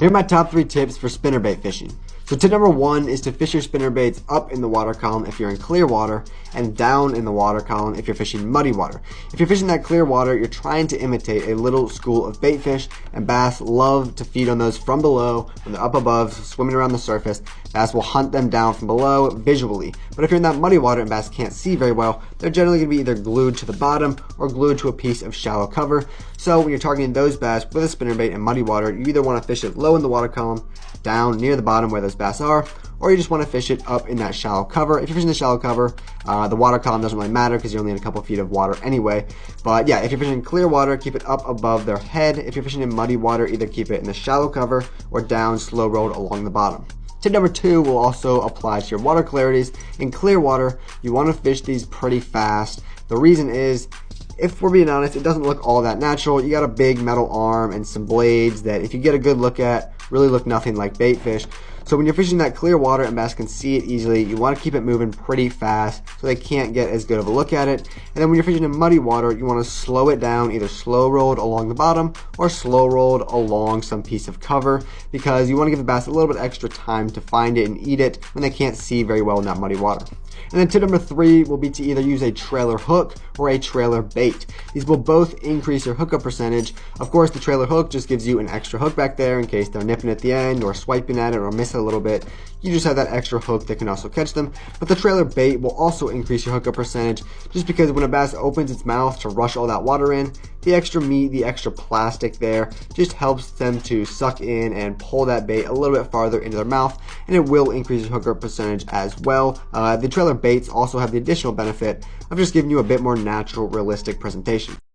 Here are my top 3 tips for spinnerbait fishing. So tip number 1 is to fish your spinnerbaits up in the water column if you're in clear water and down in the water column if you're fishing muddy water. If you're fishing that clear water, you're trying to imitate a little school of bait fish, and bass love to feed on those from below. When they're up above, swimming around the surface, bass will hunt them down from below visually. But if you're in that muddy water and bass can't see very well, they're generally going to be either glued to the bottom or glued to a piece of shallow cover. So when you're targeting those bass with a spinnerbait in muddy water, you either want to fish it low in the water column, down near the bottom where those bass are, or you just want to fish it up in that shallow cover. If you're fishing the shallow cover, the water column doesn't really matter because you're only in a couple feet of water anyway. But yeah, if you're fishing clear water, keep it up above their head. If you're fishing in muddy water, either keep it in the shallow cover or down slow rolled along the bottom. Tip number 2 will also apply to your water clarities. In clear water, you want to fish these pretty fast. The reason is, if we're being honest, it doesn't look all that natural. You got a big metal arm and some blades that, if you get a good look at, really look nothing like bait fish. So when you're fishing that clear water and bass can see it easily, you want to keep it moving pretty fast so they can't get as good of a look at it. And then when you're fishing in muddy water, you want to slow it down, either slow rolled along the bottom or slow rolled along some piece of cover, because you want to give the bass a little bit extra time to find it and eat it when they can't see very well in that muddy water. And then tip number 3 will be to either use a trailer hook or a trailer bait. These will both increase your hookup percentage. Of course, the trailer hook just gives you an extra hook back there in case they're nipping at the end or swiping at it or miss it a little bit. You just have that extra hook that can also catch them. But the trailer bait will also increase your hookup percentage, just because when a bass opens its mouth to rush all that water in, the extra meat, the extra plastic there just helps them to suck in and pull that bait a little bit farther into their mouth, and it will increase your hookup percentage as well. The trailer baits also have the additional benefit of just giving you a bit more natural, realistic presentation.